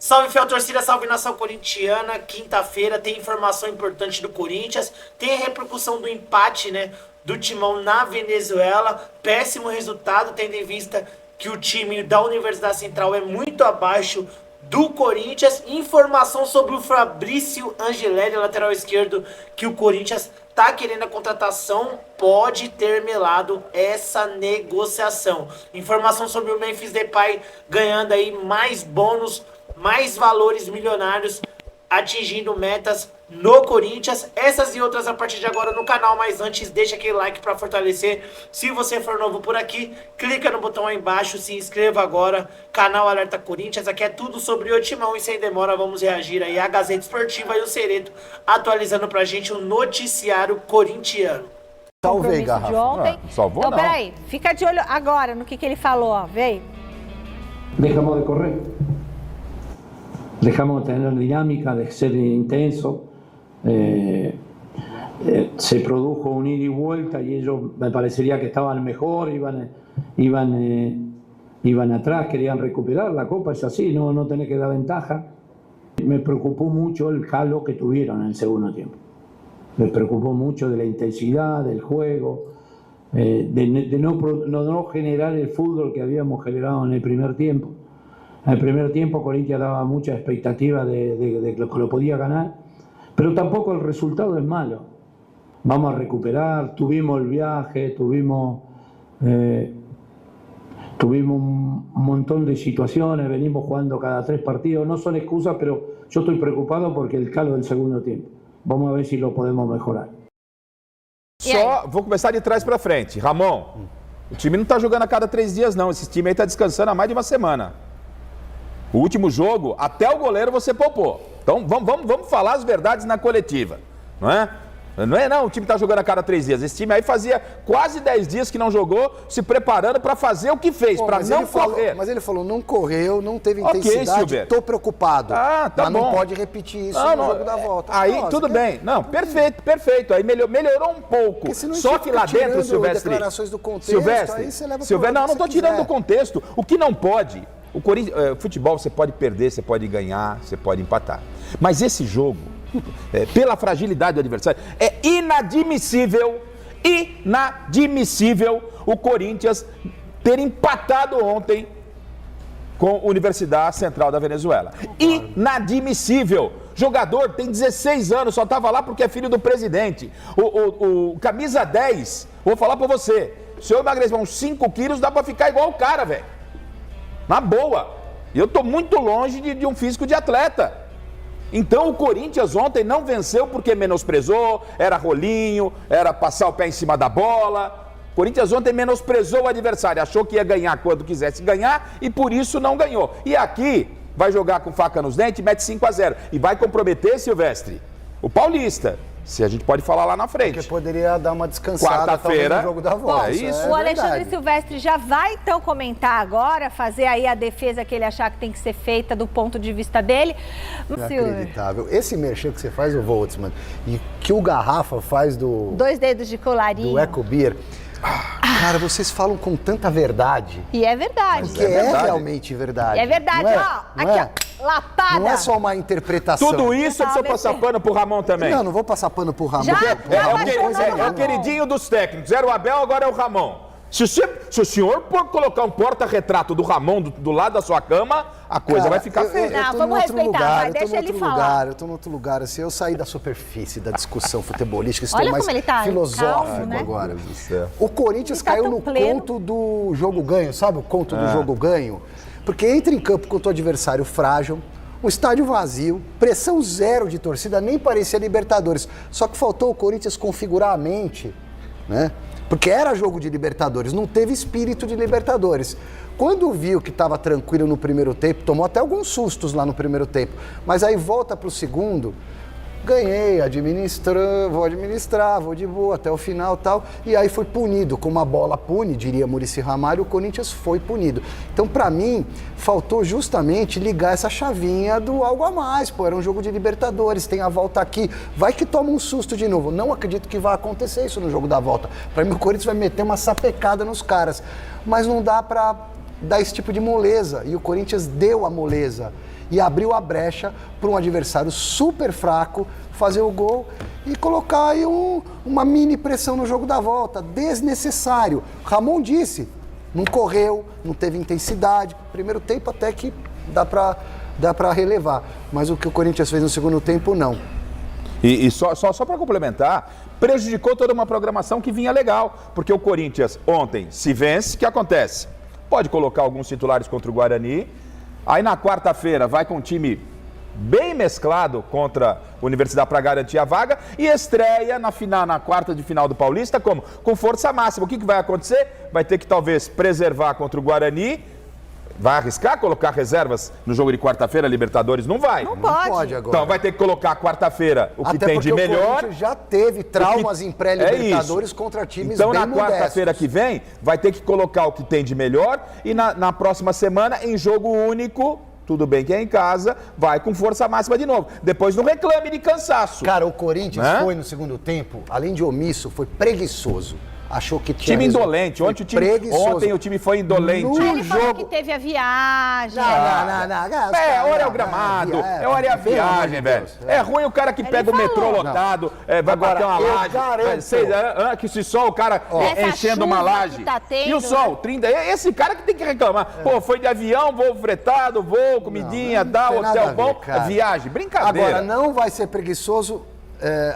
Salve, fiel torcida, salve nação corintiana. Quinta-feira tem informação importante do Corinthians. Tem a repercussão do empate, né, do Timão na Venezuela. Péssimo resultado, tendo em vista que o time da Universidade Central é muito abaixo do Corinthians. Informação sobre o Fabrício Angelelli, lateral esquerdo, que o Corinthians tá querendo a contratação, pode ter melado essa negociação. Informação sobre o Memphis Depay ganhando aí mais bônus, mais valores milionários, atingindo metas no Corinthians. Essas e outras a partir de agora no canal, mas antes deixa aquele like para fortalecer. Se você for novo por aqui, clica no botão aí embaixo, se inscreva agora, canal Alerta Corinthians. Aqui é tudo sobre o Timão e sem demora vamos reagir aí a Gazeta Esportiva e o Cereto atualizando pra gente o noticiário corintiano. Salvei, Garrafa. De ontem. Salvou Então, não. peraí, fica de olho agora no que ele falou, ó, vem. Dejamos de correr, dejamos de tener dinámica, de ser intenso, se produjo un ida y vuelta y ellos me parecería que estaban mejor, iban atrás, querían recuperar, la Copa es así, no tenés que dar ventaja. Me preocupó mucho el calo que tuvieron en el segundo tiempo, me preocupó mucho de la intensidad, del juego, de no generar el fútbol que habíamos generado en el primer tiempo. En el primer tiempo Corinthians daba mucha expectativa de que lo podía ganar, pero tampoco el resultado es malo. Vamos a recuperar, tuvimos el viaje, tuvimos un montón de situaciones, venimos jugando cada 3 partidos, no son excusas, pero yo estoy preocupado porque el calo del segundo tiempo. Vamos a ver si lo podemos mejorar. Só vou começar de trás para frente. Ramon, o time não tá jogando a cada 3 dias não, esse time aí tá descansando há mais de uma semana. O último jogo, até o goleiro você poupou. Então vamos falar as verdades na coletiva, não é? Não, o time está jogando a cada 3 dias. Esse time aí fazia quase 10 dias que não jogou, se preparando para fazer o que fez, para não correr. Mas ele falou, não correu, não teve Ok, intensidade, Silber. tô preocupado. Ah, tá mas bom. não pode repetir isso no jogo da volta. Aí, Nossa, tudo bem. Não, perfeito. Aí melhorou um pouco. Porque senão Só você que fica lá dentro, tirando Silvestre... declarações do contexto, Silvestre, aí você leva Silvestre, pra não onde tô você tirando quiser. do contexto. O que não pode... O Corinthians, futebol você pode perder, você pode ganhar, você pode empatar. Mas esse jogo, pela fragilidade do adversário, é inadmissível o Corinthians ter empatado ontem com a Universidade Central da Venezuela. Inadmissível. Jogador tem 16 anos, só estava lá porque é filho do presidente. O camisa 10, vou falar pra você, se eu emagrecer uns 5 quilos, dá pra ficar igual o cara, velho. Na boa. E eu tô muito longe de um físico de atleta. Então o Corinthians ontem não venceu porque menosprezou, era rolinho, era passar o pé em cima da bola. O Corinthians ontem menosprezou o adversário, achou que ia ganhar quando quisesse ganhar e por isso não ganhou. E aqui vai jogar com faca nos dentes e mete 5-0. E vai comprometer, Silvestre, o Paulista. Se a gente pode falar lá na frente. Porque poderia dar uma descansada talvez no jogo da volta. É isso. O Alexandre Silvestre já vai então comentar agora, fazer aí a defesa que ele achar que tem que ser feita do ponto de vista dele. Inacreditável. Esse merchan que você faz, o Voltzmann, e que o Garrafa faz do... 2 dedos de colarinho. Do Eco Beer. Cara, vocês falam com tanta verdade. E é verdade. Porque é realmente verdade. É verdade, não é? ó. Não Aqui, é? ó. Lapada. Não é só uma interpretação. Tudo isso precisa passar pano pro Ramon também. Não vou passar pano pro Ramon. É o queridinho dos técnicos. Era o Abel, agora é o Ramon. Se o senhor colocar um porta-retrato do Ramon do lado da sua cama, a coisa vai ficar feia. Não, vamos respeitar, vai, deixa ele falar. Eu tô em outro lugar, assim, eu saí da superfície da discussão futebolística, estou Olha mais como ele tá filosófico calmo, né? agora. O Corinthians Ele tá caiu tão no pleno. conto do jogo ganho, sabe o conto do jogo ganho? Porque entra em campo contra o adversário frágil, um estádio vazio, pressão zero de torcida, nem parecia Libertadores. Só que faltou o Corinthians configurar a mente, né? Porque era jogo de Libertadores, não teve espírito de Libertadores. Quando viu que estava tranquilo no primeiro tempo, tomou até alguns sustos lá no primeiro tempo, mas aí volta para o segundo, ganhei, vou administrar, vou de boa até o final e tal, e aí foi punido, como a bola pune, diria Muricy Ramalho, o Corinthians foi punido. Então, para mim, faltou justamente ligar essa chavinha do algo a mais, era um jogo de Libertadores, tem a volta aqui, vai que toma um susto de novo. Não acredito que vai acontecer isso no jogo da volta. Para mim, o Corinthians vai meter uma sapecada nos caras, mas não dá para dar esse tipo de moleza, e o Corinthians deu a moleza. e abriu a brecha para um adversário super fraco fazer o gol e colocar aí uma mini pressão no jogo da volta, desnecessário. Ramon disse, não correu, não teve intensidade, primeiro tempo até que dá para relevar, mas o que o Corinthians fez no segundo tempo, não. E só para complementar, prejudicou toda uma programação que vinha legal, porque o Corinthians ontem se vence, o que acontece? Pode colocar alguns titulares contra o Guarani, aí na quarta-feira vai com um time bem mesclado contra a Universidade para garantir a vaga e estreia na quarta de final do Paulista como? Com força máxima. O que vai acontecer? Vai ter que talvez preservar contra o Guarani. Vai arriscar colocar reservas no jogo de quarta-feira, Libertadores? Não vai. Não pode agora. Então vai ter que colocar quarta-feira o que Até tem de melhor. O Corinthians já teve traumas em pré-Libertadores contra times então, bem na quarta-feira modestos. que vem, vai ter que colocar o que tem de melhor e na próxima semana, em jogo único, tudo bem que é em casa, vai com força máxima de novo. Depois não reclame de cansaço. Cara, o Corinthians Né? foi no segundo tempo, além de omisso, foi preguiçoso. Achou que tinha Time resolvido. indolente. Foi Ontem o time foi indolente. Ele falou que teve a viagem. Olha o gramado, olha a viagem, velho. É ruim o cara que pega o metrô lotado, vai bater uma eu laje. garanto. Que se só o cara enchendo uma chuva laje. que tá tendo, E o sol, 30. Esse cara que tem que reclamar. Pô, foi de avião, voo fretado, comidinha, não dá, tem nada hotel a ver, bom, cara. viagem. Brincadeira. Agora, não vai ser preguiçoso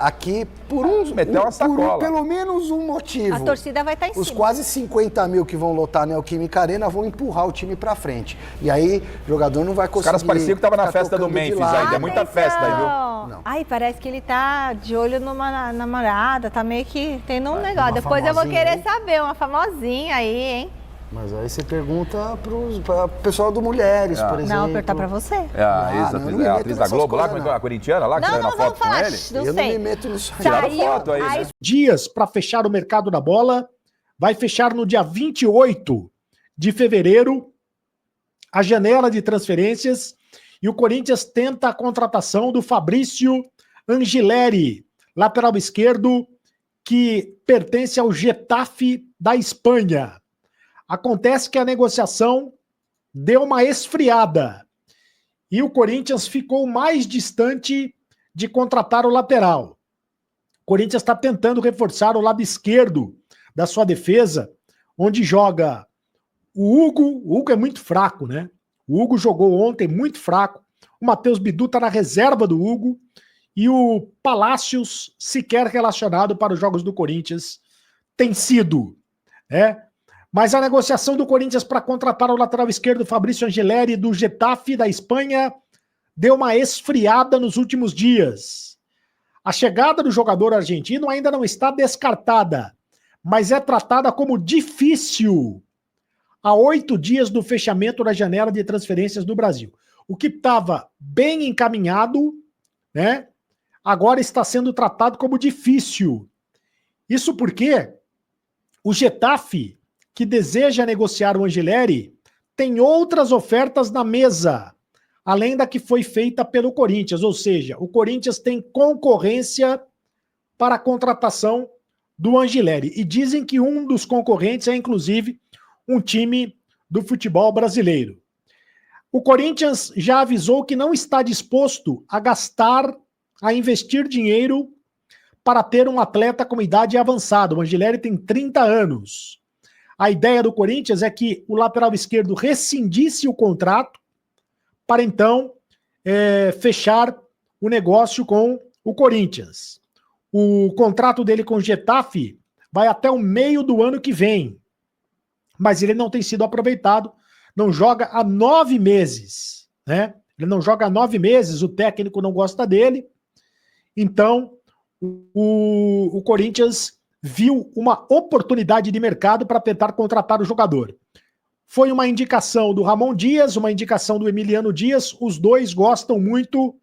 aqui por Meteu uma sacola. pelo menos um motivo. A torcida vai estar em Os cima. quase 50 mil que vão lotar a Neoquímica Arena vão empurrar o time pra frente. E aí, o jogador não vai Os conseguir. caras pareciam que estavam na ficar festa do tocando de Memphis lado. ainda. É muita festa aí, viu? Não. Ai, parece que ele tá de olho numa namorada, tá meio que tendo um negócio. Depois eu vou famosinha querer aí? saber, uma famosinha aí, hein? Mas aí você pergunta pro pessoal do Mulheres, por exemplo. Não, perguntar pra você. É a não me a meto atriz da nessas Globo lá, coisas, como é que é? não. A corintiana lá, que saiu na Não foto vamos com falar, ele? não Eu não sei. me meto nisso aí. Tiraram foto aí, né? Dias para fechar o mercado da bola. Vai fechar no dia 28 de fevereiro a janela de transferências e o Corinthians tenta a contratação do Fabrício Angileri, lateral esquerdo que pertence ao Getafe da Espanha. Acontece que a negociação deu uma esfriada e o Corinthians ficou mais distante de contratar o lateral. O Corinthians está tentando reforçar o lado esquerdo da sua defesa, onde joga o Hugo. O Hugo é muito fraco, né? O Hugo jogou ontem muito fraco. O Matheus Bidu está na reserva do Hugo. E o Palácios, sequer relacionado para os jogos do Corinthians, tem sido. Né? Mas a negociação do Corinthians para contratar o lateral esquerdo Fabrício Angileri do Getafe da Espanha deu uma esfriada nos últimos dias. A chegada do jogador argentino ainda não está descartada, mas é tratada como difícil há 8 dias do fechamento da janela de transferências do Brasil. O que estava bem encaminhado, né, agora está sendo tratado como difícil. Isso porque o Getafe, que deseja negociar o Angileri, tem outras ofertas na mesa, além da que foi feita pelo Corinthians. Ou seja, o Corinthians tem concorrência para a contratação do Angileri. E dizem que um dos concorrentes é, inclusive, um time do futebol brasileiro. O Corinthians já avisou que não está disposto a gastar, a investir dinheiro para ter um atleta com idade avançada. O Angileri tem 30 anos. A ideia do Corinthians é que o lateral esquerdo rescindisse o contrato para então fechar o negócio com o Corinthians. O contrato dele com o Getafe vai até o meio do ano que vem, mas ele não tem sido aproveitado, não joga há 9 meses, né? Ele não joga há 9 meses, o técnico não gosta dele, então o Corinthians viu uma oportunidade de mercado para tentar contratar o jogador. Foi uma indicação do Ramon Dias, uma indicação do Emiliano Dias, os dois gostam muito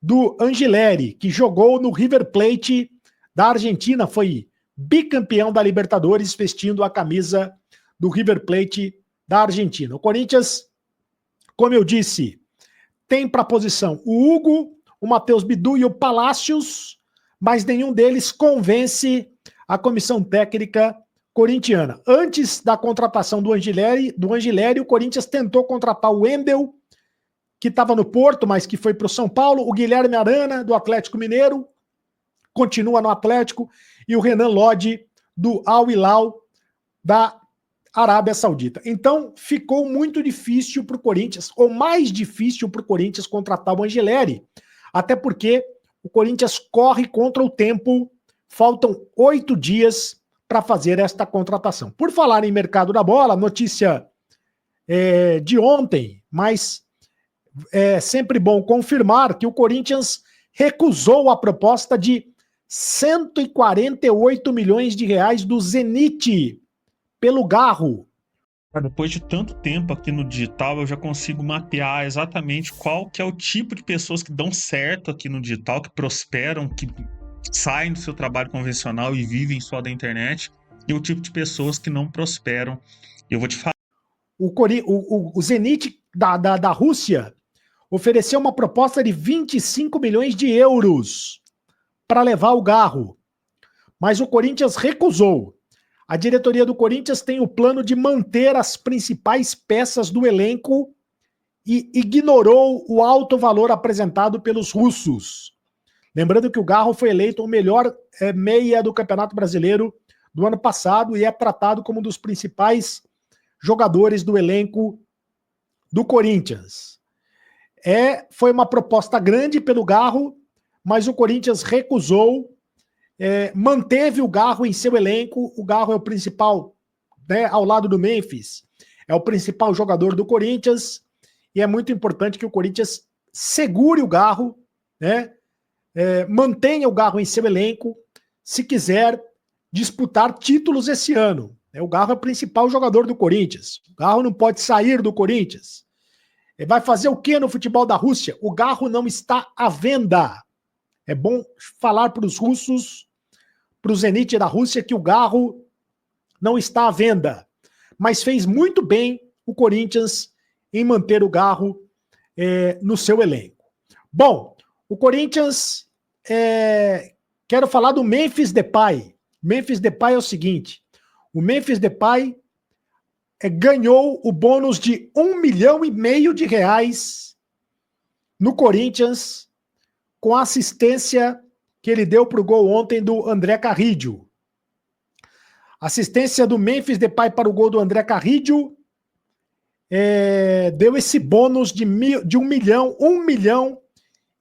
do Angileri, que jogou no River Plate da Argentina, foi bicampeão da Libertadores, vestindo a camisa do River Plate da Argentina. O Corinthians, como eu disse, tem para a posição o Hugo, o Matheus Bidu e o Palácios, mas nenhum deles convence a comissão técnica corintiana. Antes da contratação do Angileri, o Corinthians tentou contratar o Wendel, que estava no Porto, mas que foi para o São Paulo, o Guilherme Arana, do Atlético Mineiro, continua no Atlético, e o Renan Lodi, do Al Hilal, da Arábia Saudita. Então, ficou muito difícil para o Corinthians, ou mais difícil para o Corinthians contratar o Angeleri, até porque o Corinthians corre contra o tempo, faltam 8 dias para fazer esta contratação. Por falar em mercado da bola, notícia de ontem, mas é sempre bom confirmar que o Corinthians recusou a proposta de 148 milhões de reais do Zenit pelo Garro. Depois de tanto tempo aqui no digital, eu já consigo mapear exatamente qual que é o tipo de pessoas que dão certo aqui no digital, que prosperam, que saem do seu trabalho convencional e vivem só da internet, e o tipo de pessoas que não prosperam. Eu vou te falar. O Zenit da Rússia ofereceu uma proposta de 25 milhões de euros para levar o Garro, mas o Corinthians recusou. A diretoria do Corinthians tem o plano de manter as principais peças do elenco e ignorou o alto valor apresentado pelos russos. Lembrando que o Garro foi eleito o melhor meia do Campeonato Brasileiro do ano passado e é tratado como um dos principais jogadores do elenco do Corinthians. Foi uma proposta grande pelo Garro, mas o Corinthians recusou, manteve o Garro em seu elenco. O Garro é o principal, né, ao lado do Memphis, é o principal jogador do Corinthians, e é muito importante que o Corinthians segure o Garro, né, mantenha o Garro em seu elenco, se quiser disputar títulos esse ano. O Garro é o principal jogador do Corinthians. O Garro não pode sair do Corinthians. Vai fazer o que no futebol da Rússia? O Garro não está à venda. É bom falar para os russos, para o Zenit da Rússia, que o Garro não está à venda. Mas fez muito bem o Corinthians em manter o Garro no seu elenco. Bom, o Corinthians... quero falar do Memphis Depay. Memphis Depay é o seguinte: o Memphis Depay ganhou o bônus de 1,5 milhão de reais no Corinthians com a assistência que ele deu para o gol ontem do André Carrillo. Assistência do Memphis Depay para o gol do André Carrillo deu esse bônus de 1 milhão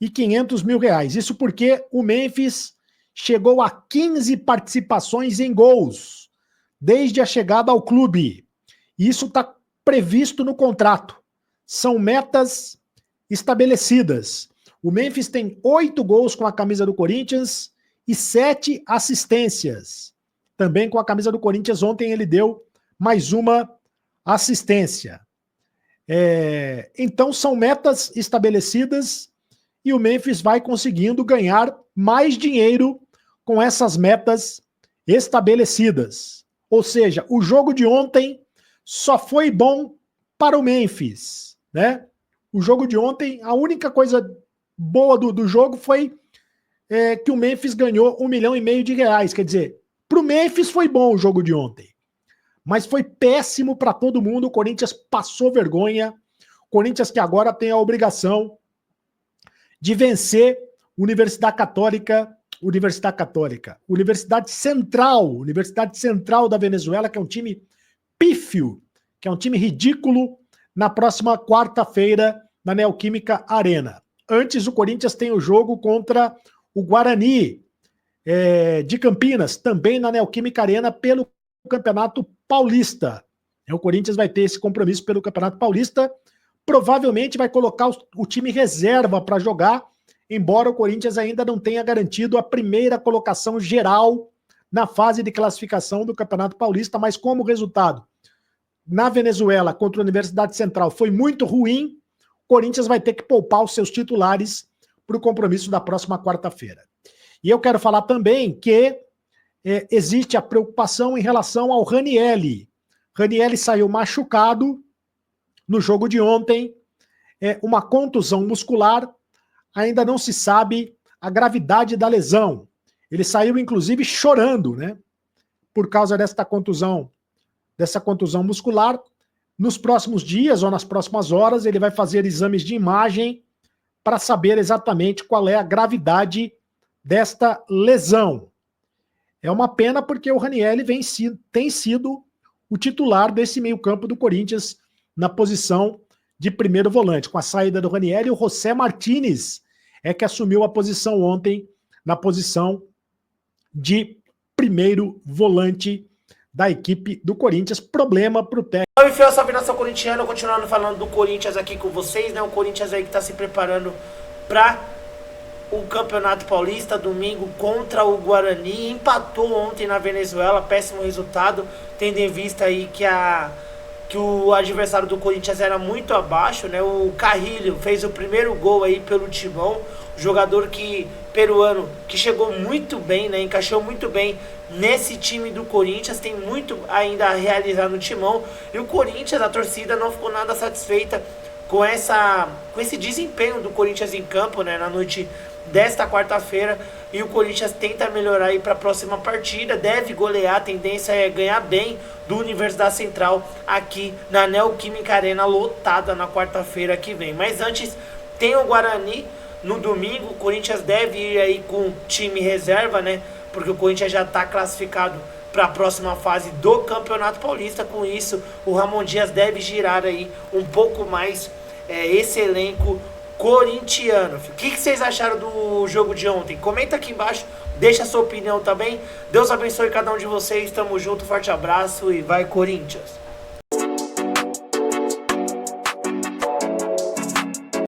e 500 mil reais. Isso porque o Memphis chegou a 15 participações em gols desde a chegada ao clube. Isso está previsto no contrato. São metas estabelecidas. O Memphis tem 8 gols com a camisa do Corinthians e 7 assistências. Também com a camisa do Corinthians, ontem ele deu mais uma assistência. Então são metas estabelecidas e o Memphis vai conseguindo ganhar mais dinheiro com essas metas estabelecidas. Ou seja, o jogo de ontem só foi bom para o Memphis, né? O jogo de ontem, a única coisa boa do jogo foi que o Memphis ganhou 1,5 milhão de reais. Quer dizer, para o Memphis foi bom o jogo de ontem, mas foi péssimo para todo mundo. O Corinthians passou vergonha. O Corinthians que agora tem a obrigação de vencer Universidade Central da Venezuela, que é um time pífio, que é um time ridículo, na próxima quarta-feira na Neoquímica Arena. Antes, o Corinthians tem o jogo contra o Guarani de Campinas, também na Neoquímica Arena, pelo Campeonato Paulista. O Corinthians vai ter esse compromisso pelo Campeonato Paulista, provavelmente vai colocar o time reserva para jogar, embora o Corinthians ainda não tenha garantido a primeira colocação geral na fase de classificação do Campeonato Paulista, mas como o resultado na Venezuela contra a Universidade Central foi muito ruim, o Corinthians vai ter que poupar os seus titulares para o compromisso da próxima quarta-feira. E eu quero falar também que existe a preocupação em relação ao Ranielli. Ranielli saiu machucado no jogo de ontem, uma contusão muscular, ainda não se sabe a gravidade da lesão. Ele saiu, inclusive, chorando, né? Por causa dessa contusão muscular, nos próximos dias ou nas próximas horas, ele vai fazer exames de imagem para saber exatamente qual é a gravidade desta lesão. É uma pena porque o Ranieri tem sido o titular desse meio-campo do Corinthians na posição de primeiro volante. Com a saída do Ranieri, o José Martínez é que assumiu a posição ontem na posição de primeiro volante da equipe do Corinthians. Problema para o técnico. Salve, fiel, salve nação corintiana, continuando falando do Corinthians aqui com vocês, né? O Corinthians aí que está se preparando para o Campeonato Paulista, domingo contra o Guarani, empatou ontem na Venezuela, péssimo resultado, tendo em vista aí que o adversário do Corinthians era muito abaixo, né? O Carrilho fez o primeiro gol aí pelo Timão, jogador peruano que chegou muito bem, né? Encaixou muito bem nesse time do Corinthians, tem muito ainda a realizar no Timão, e o Corinthians, a torcida não ficou nada satisfeita com esse desempenho do Corinthians em campo, né, na noite desta quarta-feira, e o Corinthians tenta melhorar aí para a próxima partida, deve golear, a tendência é ganhar bem do Universidade Central aqui na Neoquímica Arena, lotada na quarta-feira que vem. Mas antes tem o Guarani no domingo, o Corinthians deve ir aí com time reserva, né, porque o Corinthians já está classificado para a próxima fase do Campeonato Paulista. Com isso, o Ramon Dias deve girar aí um pouco mais esse elenco corintiano. O que vocês acharam do jogo de ontem? Comenta aqui embaixo, deixa a sua opinião também. Deus abençoe cada um de vocês, tamo junto, forte abraço e vai Corinthians!